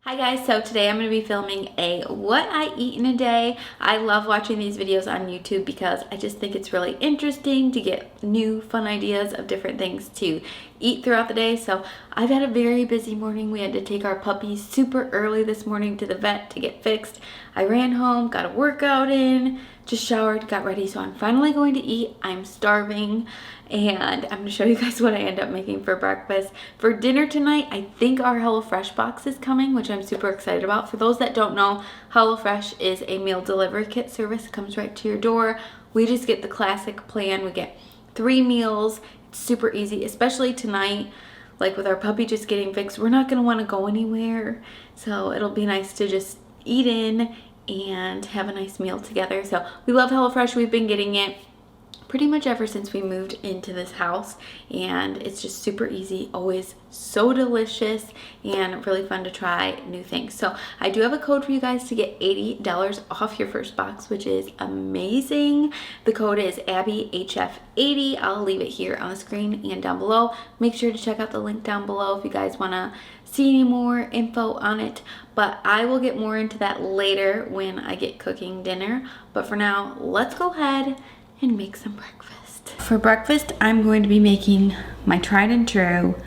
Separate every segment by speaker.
Speaker 1: Hi guys, so today I'm going to be filming a what I eat in a day. I love watching these videos on YouTube because I just think it's really interesting to get new fun ideas of different things to eat throughout the day. So I've had a very busy morning. We had to take our puppy super early this morning to the vet to get fixed. I ran home, got a workout in, just showered, got ready, so I'm finally going to eat. I'm starving, and I'm gonna show you guys what I end up making for breakfast. For dinner tonight, I think our HelloFresh box is coming, which I'm super excited about. For those that don't know, HelloFresh is a meal delivery kit service. It comes right to your door. We just get the classic plan. We get 3 meals. It's super easy, especially tonight. Like with our puppy just getting fixed, we're not gonna wanna go anywhere. So it'll be nice to just eat in and have a nice meal together. So we love HelloFresh. We've been getting it pretty much ever since we moved into this house, and it's just super easy, always so delicious, and really fun to try new things. So I do have a code for you guys to get $80 off your first box, which is amazing. The code is Abbyefied. I'll leave it here on the screen and down below. Make sure to check out the link down below if you guys want to see any more info on it, but I will get more into that later when I get cooking dinner. But for now, let's go ahead and make some breakfast. For breakfast, I'm going to be making my tried and true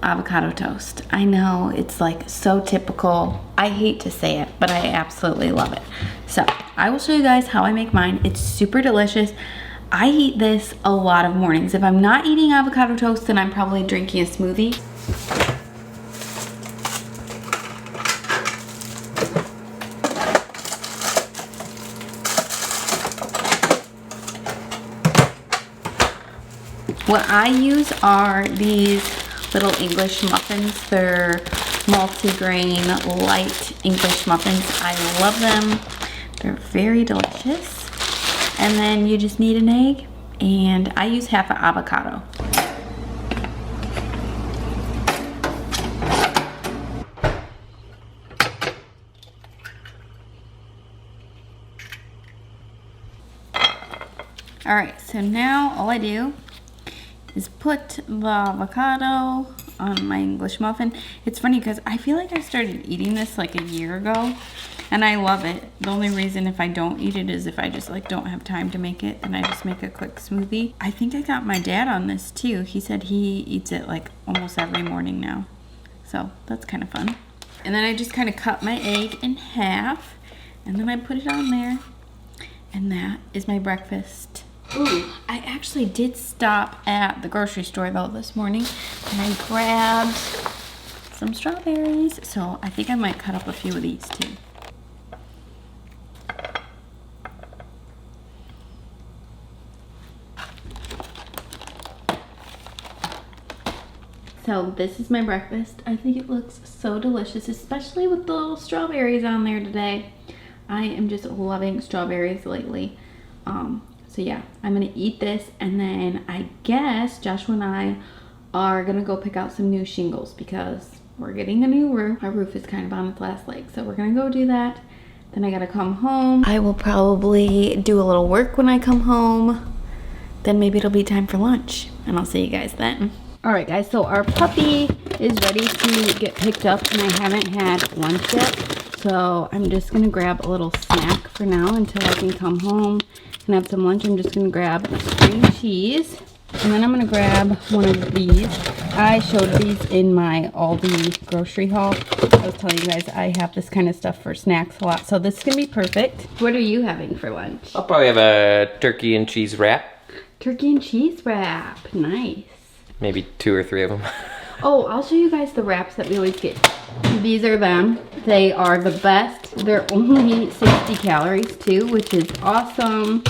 Speaker 1: avocado toast. I know it's like so typical. I hate to say it, but I absolutely love it. So I will show you guys how I make mine. It's super delicious. I eat this a lot of mornings. If I'm not eating avocado toast, then I'm probably drinking a smoothie. What I use are these little English muffins. They're multi-grain, light English muffins. I love them. They're very delicious. And then you just need an egg, and I use half an avocado. All right, so now all I do is put the avocado on my English muffin. It's funny because I feel like I started eating this like a year ago, and I love it. The only reason if I don't eat it is if I just like don't have time to make it, and I just make a quick smoothie. I think I got my dad on this too. He said he eats it like almost every morning now. So that's kind of fun. And then I just kind of cut my egg in half, and then I put it on there, and that is my breakfast. Ooh, I actually did stop at the grocery store though this morning, and I grabbed some strawberries, so I think I might cut up a few of these too. So this is my breakfast. I think it looks so delicious, especially with the little strawberries on there today. I am just loving strawberries lately. So yeah, I'm gonna eat this, and then I guess Joshua and I are gonna go pick out some new shingles because we're getting a new roof. Our roof is kind of on its last leg, so we're gonna go do that. Then I gotta come home. I will probably do a little work when I come home. Then maybe it'll be time for lunch, and I'll see you guys then. All right, guys, so our puppy is ready to get picked up, and I haven't had lunch yet. So I'm just gonna grab a little snack for now until I can come home and have some lunch. I'm just gonna grab string cheese, and then I'm gonna grab one of these. I showed these in my Aldi grocery haul. I was telling you guys I have this kind of stuff for snacks a lot, so this is gonna be perfect. What are you having for lunch?
Speaker 2: I'll probably have a turkey and cheese wrap.
Speaker 1: Turkey and cheese wrap, nice.
Speaker 2: Maybe 2 or 3 of them.
Speaker 1: Oh, I'll show you guys the wraps that we always get. These are them. They are the best. They're only 60 calories too, which is awesome.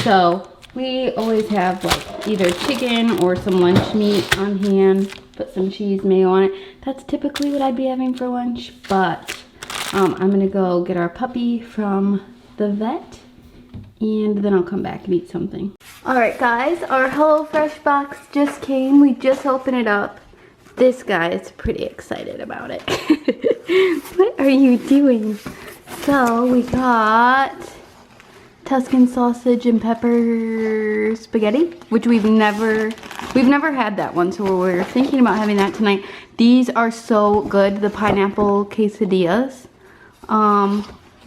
Speaker 1: So we always have like either chicken or some lunch meat on hand. Put some cheese, mayo on it. That's typically what I'd be having for lunch, but I'm gonna go get our puppy from the vet, and then I'll come back and eat something. All right, guys, our HelloFresh box just came. We just opened it up. This guy is pretty excited about it. What are you doing? So we got Tuscan sausage and pepper spaghetti, which we've never had that one, so we're thinking about having that tonight. These are so good, the pineapple quesadillas.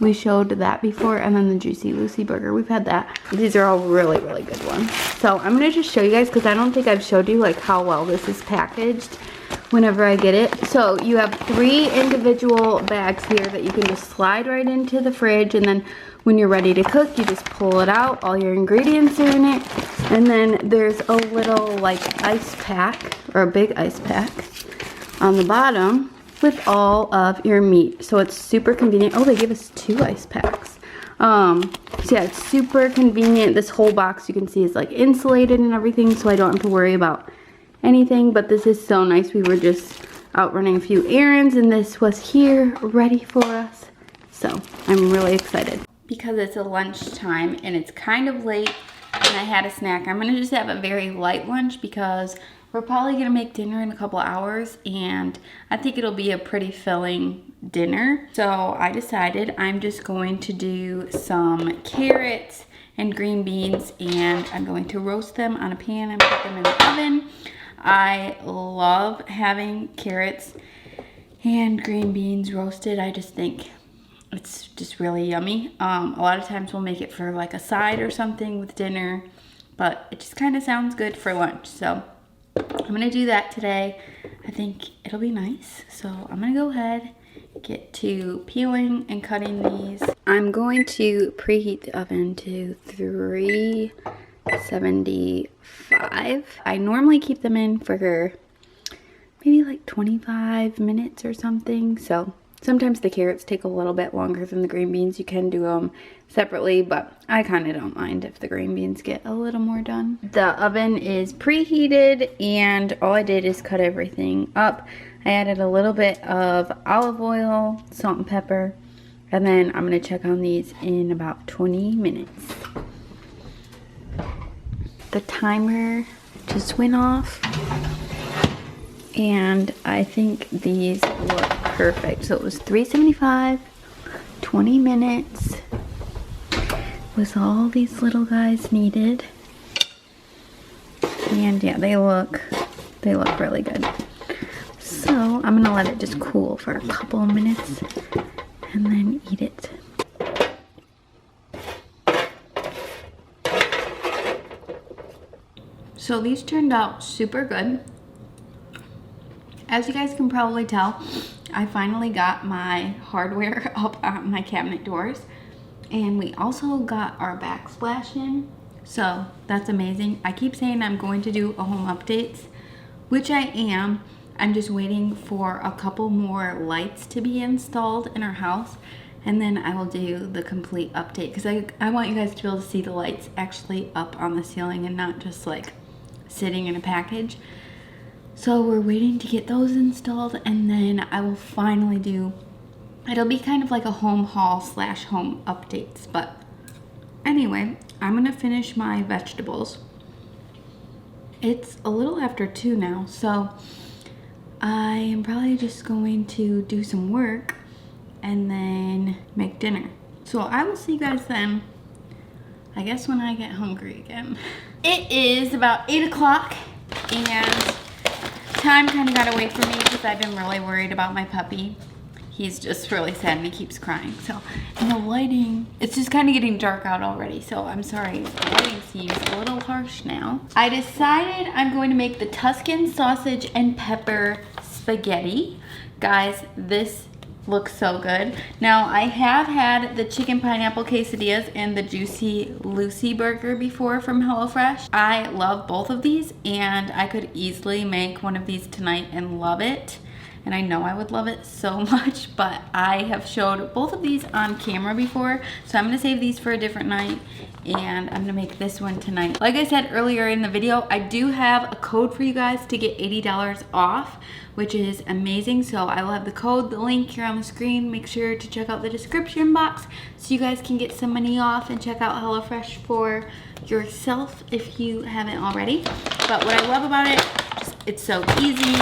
Speaker 1: We showed that before, and then the Juicy Lucy burger, we've had that. These are all really, really good ones. So I'm gonna just show you guys, because I don't think I've showed you like how well this is packaged whenever I get it. So you have 3 individual bags here that you can just slide right into the fridge, and then when you're ready to cook, you just pull it out, all your ingredients are in it, and then there's a little like ice pack, or a big ice pack on the bottom with all of your meat. So it's super convenient. Oh, they give us 2 ice packs. So yeah, it's super convenient. This whole box you can see is like insulated and everything, so I don't have to worry about anything, but this is so nice. We were just out running a few errands and this was here ready for us. So I'm really excited. Because it's a lunchtime and it's kind of late and I had a snack, I'm gonna just have a very light lunch because we're probably gonna make dinner in a couple hours and I think it'll be a pretty filling dinner. So I decided I'm just going to do some carrots and green beans and I'm going to roast them on a pan and put them in the oven. I love having carrots and green beans roasted. I just think it's just really yummy. A lot of times we'll make it for like a side or something with dinner, but it just kind of sounds good for lunch. So I'm gonna do that today. I think it'll be nice. So I'm gonna go ahead, get to peeling and cutting these. I'm going to preheat the oven to 375. I normally keep them in for maybe like 25 minutes or something. So sometimes the carrots take a little bit longer than the green beans. You can do them separately, but I kind of don't mind if the green beans get a little more done. The oven is preheated and all I did is cut everything up. I added a little bit of olive oil, salt and pepper, and then I'm gonna check on these in about 20 minutes. The timer just went off and I think these look perfect. So it was 375, 20 minutes was all these little guys needed. And yeah, they look really good. So I'm gonna let it just cool for a couple of minutes and then eat it. So these turned out super good. As you guys can probably tell, I finally got my hardware up on my cabinet doors. And we also got our backsplash in. So that's amazing. I keep saying I'm going to do a home updates, which I am. I'm just waiting for a couple more lights to be installed in our house. And then I will do the complete update. Because I want you guys to be able to see the lights actually up on the ceiling and not just like sitting in a package. So we're waiting to get those installed and then I will finally do, it'll be kind of like a home haul / home updates. But anyway, I'm gonna finish my vegetables. It's a little after 2 now, so I am probably just going to do some work and then make dinner. So I will see you guys then, I guess when I get hungry again. It is about 8 o'clock and time kind of got away from me because I've been really worried about my puppy. He's just really sad and he keeps crying. So, and the lighting, it's just kind of getting dark out already. So I'm sorry, the lighting seems a little harsh now. I decided I'm going to make the Tuscan sausage and pepper spaghetti. Guys, this looks so good. Now, I have had the chicken pineapple quesadillas and the Juicy Lucy burger before from HelloFresh. I love both of these and I could easily make one of these tonight and love it. And I know I would love it so much, but I have showed both of these on camera before. So I'm gonna save these for a different night and I'm gonna make this one tonight. Like I said earlier in the video, I do have a code for you guys to get $80 off, which is amazing. So I will have the code, the link here on the screen. Make sure to check out the description box so you guys can get some money off and check out HelloFresh for yourself if you haven't already. But what I love about it, it's so easy.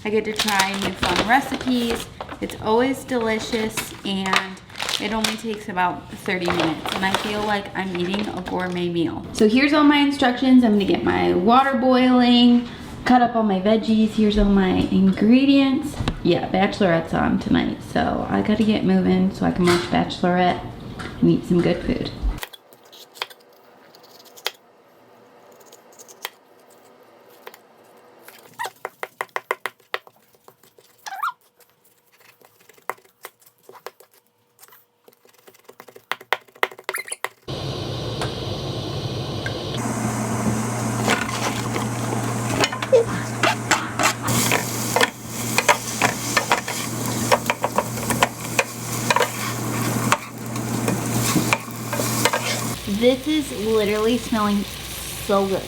Speaker 1: I get to try new fun recipes. It's always delicious and it only takes about 30 minutes and I feel like I'm eating a gourmet meal. So here's all my instructions. I'm gonna get my water boiling. cut up all my veggies. Here's all my ingredients. Yeah, Bachelorette's on tonight, so I gotta get moving so I can watch Bachelorette and eat some good food. This is literally smelling so good.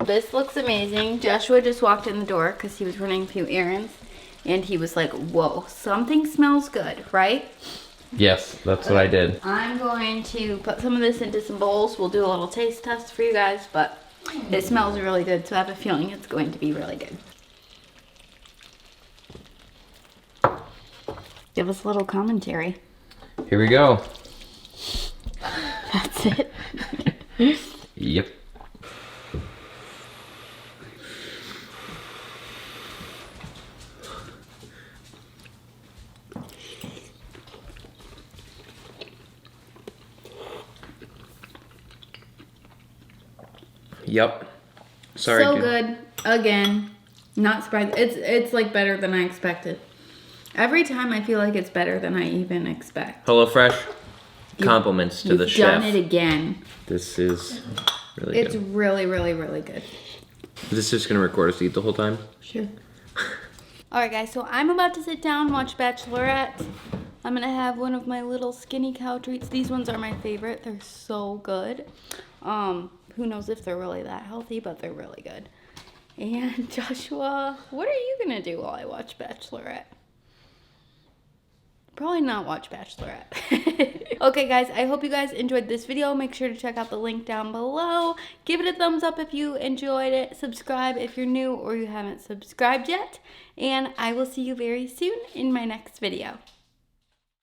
Speaker 1: This looks amazing. Joshua just walked in the door because he was running a few errands and he was like, whoa, something smells good, right?
Speaker 2: Yes, that's what I did.
Speaker 1: I'm going to put some of this into some bowls. We'll do a little taste test for you guys, but it smells really good, so I have a feeling it's going to be really good. Give us a little commentary.
Speaker 2: Here we go.
Speaker 1: That's it.
Speaker 2: Yep. Yep. Sorry.
Speaker 1: So
Speaker 2: dude.
Speaker 1: good. Again, not surprised. It's like better than I expected. Every time I feel like it's better than I even expect.
Speaker 2: HelloFresh. Compliments to the
Speaker 1: You've
Speaker 2: chef.
Speaker 1: done it again.
Speaker 2: This is really
Speaker 1: It's
Speaker 2: good.
Speaker 1: really, really, really good.
Speaker 2: Is this just gonna record us eat the whole time?
Speaker 1: Sure. Alright guys, so I'm about to sit down and watch Bachelorette. I'm gonna have one of my little skinny cow treats. These ones are my favorite. They're so good. Who knows if they're really that healthy, but they're really good. And Joshua, what are you gonna do while I watch Bachelorette? Probably not watch Bachelorette. Okay guys, I hope you guys enjoyed this video. Make sure to check out the link down below. Give it a thumbs up if you enjoyed it. Subscribe if you're new or you haven't subscribed yet. And I will see you very soon in my next video.